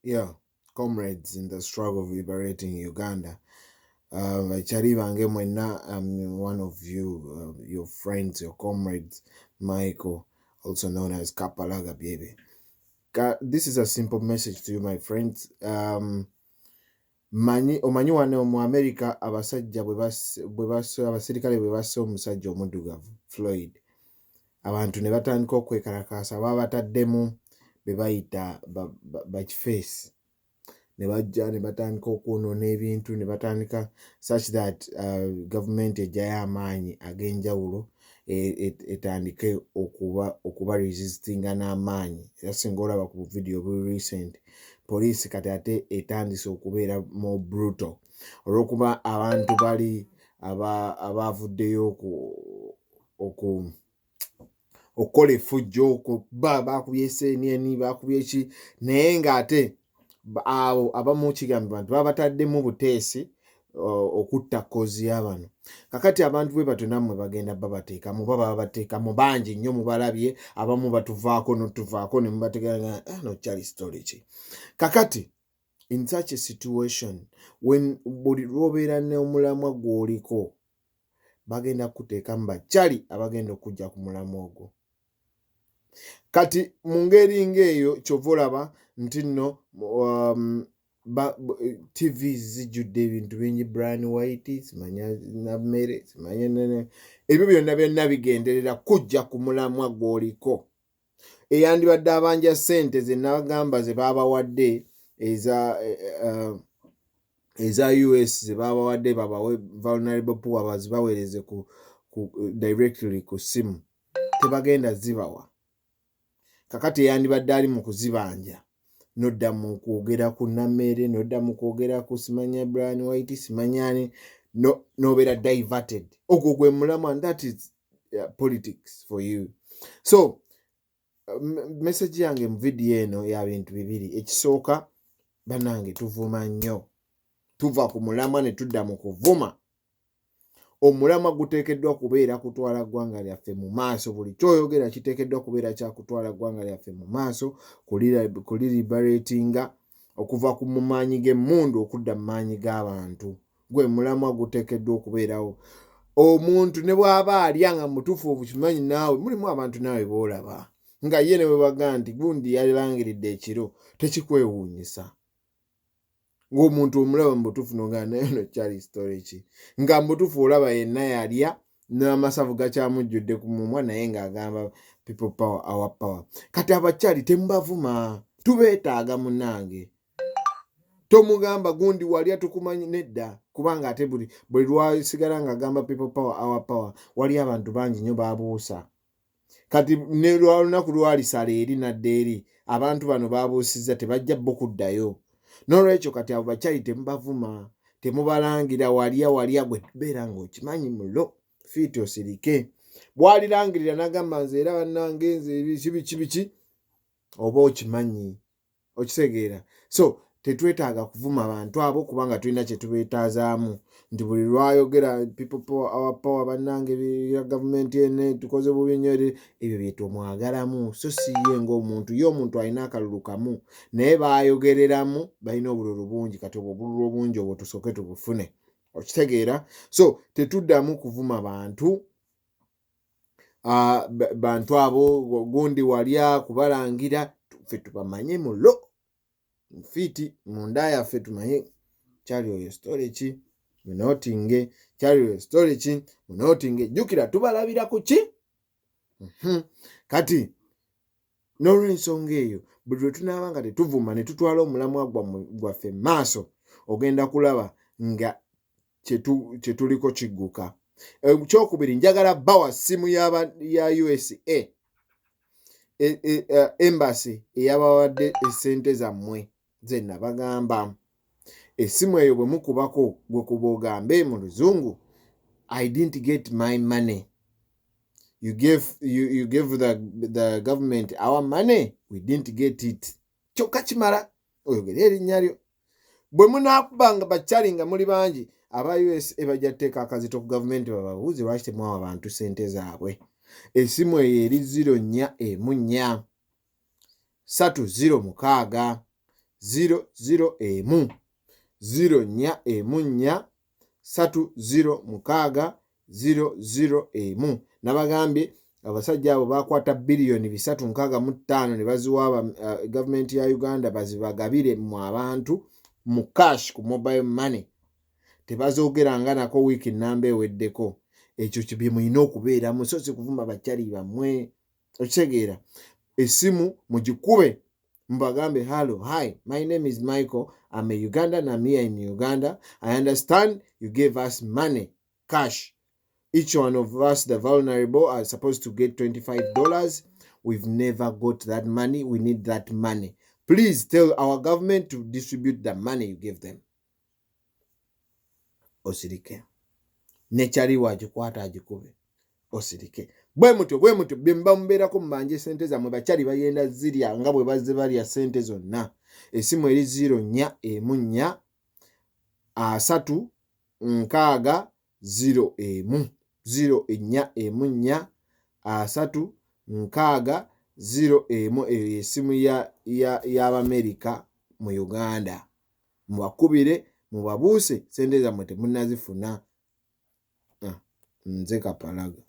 Yeah, comrades in the struggle of liberating Uganda. Chari bange mwena, I'm one of you, your friends, your comrades, Michael, also known as Kapalaga Baby. This is a simple message to you, my friends. Omanyi wano mu America abasajja abasirikale bwe basse omusajja omuddugavu Floyd, abantu ne batandika okwekalakaasa babataddemu be bayita bakifeesi ne bajja ne batandika okwonoona ebintu ne batandika such that government ejjayo amaanyi ag'enjawulo etandike okuba resistinga n'amaanyi. Era singa olaba ku video buli recent, poliisi kati ate etandise okubeera more brutal olw'okuba abantu bali abavuddeyo okukola effujjo, okuba bakubye CNN bakubye ki, naye ng'ate abo abamu kigambibwa nti baba bataddemu buteesi okutta kozi y'abano. Kakati abantu bwe batyo nammwe bagenda babateekamu, baba babateekamu bangi nnyo, mubalabye abamu batuvaako n'otuvaako ne mubategeera no kyali story ki. Kakati in such a situation when buli lw'obeera n'omulamwa gw'oliko bagenda kuteekamu bakyali abagenda okujja ku mulamwa ogwo. Kati mu ngeri ng'eyo kyova olaba nti nno TV zijjudde ebintu bingi, Brian White, simanya nammere, simanya nene, ebyo byonna bigenderera kujja ku mulamwa gw'oliko. Eyandibadde abanja ssente ze nabagamba ze babawadde eza US ze babawadde babawe vulnerable poor bazibaweereze ku directly ku simu, tebagenda zibawa. Kakati yandibadde ali mu kuzibanja, nodda mu kwogera ku nammere, nodda mu kwogera ku simanya Brian White, simanyani, nobeera diverted. Ogwo gwe mulamwa, and that is politics for you. So message yange mu video eno ya bintu bibiri. Ekisooka, bannange tuvuma nnyo, tuva ku mulamwa ne tudda mu kuvuma. Omulamwa guteekeddwa kubeera kutwala ggwanga lyaffe mu maaso. Buli kyoyogera kiteekeddwa kubeera kya kutwala ggwanga lyaffe mu maaso, kuliberatinga okuva ku maanyi g'emmundu okudda mu maanyi g'abantu. Gwe mulamwa guteekeddwa okubeerawo. Omuntu ne bw'aba alya nga mutuufu obukimanyi naawe, mulimu abantu naawe boolaba nga ye ne bwe bagaa nti gundi yalangiridde ekiro, tekikwewuunyisa. Ng'omuntu omulaba mu butuufu n'ogaa naye no kyali story ki. Nga mu butuufu olaba yenna yalya n'amasavu gakyamujjudde ku mumwa naye ng'agamba people power, our power. Kati abakyali temubavuma, tubeetaaga munnange. Tomugamba gundi walya tukumanyi, nedda, kubanga ate buli lwasigala ng'agamba people power, our power, wali abantu bangi nnyo babuusa. Kati ne lunaku lwalisala eri nadde eri, abantu bano babuusizza tebajja bo kuddayo. N'olwekyo kati abo bakyali temubavuma, temubalangira walya gwe beera ng'okimanyi mulo fiiti osirike. Bw'alirangirira n'agamba nze era bannange nze biki oba okimanyi, okitegeera. So tetwetaaga kuvuma abantu abo kubanga tulina kye tubeetaazaamu, nti buli lwayogera people power, our power, bannange ya gavumenti ene tukoze bubi nnyo, ebyo bye tumwagalamu. So si ye ng'omuntu, ye omuntu alina akalulu kamu naye baayogereramu, balina obululu bungi. Kati obwo obululu obungi obwo tusooke tubufune, okitegeera. So tetuddamu kuvuma bantu, bantu abo gundi walya kubalangira, ffe tubamanye mulo fiiti munda yaffe tumanye kyali oyo story ki, munootinge kyali oyo story ki, munootinge. Jjukira tubalabira ku ki? Kati n'olw'ensonga eyo buli lwe tunaaba nga tetuvuma ne tutwala omulamwa gwaffe maaso, ogenda kulaba nga kye tuliko kigguka. Ekyokubiri, njagala bawa ssimu ya USA embassy eyabawadde essente zammwe ze nabagamba. Essimu eyo bwe mukubako gwe kuba ogambe mu luzungu, I didn't get my money. You gave the government our money, we didn't get it. Kyokka kimala oyogere erinnya lyo. Bwe munaakubanga bakyali nga muli bangi, aba USA bajja teeka akazito ku gavumenti bababuuze lwaki temwawa abantu ssente zaabwe. Essimu eyo eri 0414 30 6 00 04 30 00 nabagambye abasajja abo bakwata bilioni 365 ne baziwa gavumenti ya Uganda bazibagabire mu abantu mu cash ku mobile money tebazoogeranga nako wiiki namba eweddeko ekyo kibye mulina okubeera musozi kuvuma bakyali bamwe okitegeera esimu mugikube mbagambe hello hi my name is Michael I'm a Ugandan I'm here in Uganda I understand you gave us money cash each one of us the vulnerable are supposed to get $25 we've never got that money we need that money please tell our government to distribute the money you give them osirike nechali wajikwata ajikube osirike bwe mutyo bimba mberako mbanje sente za mwe bachali bayenda zirya nga bwe bazze balya sente zonna esimu eri 04 3 nkaaga 01 04 3 nkaaga 01 esimu ya Amerika mu Uganda mwakubire mubabuuse sente za mwe temunazifuna nze Kapalaga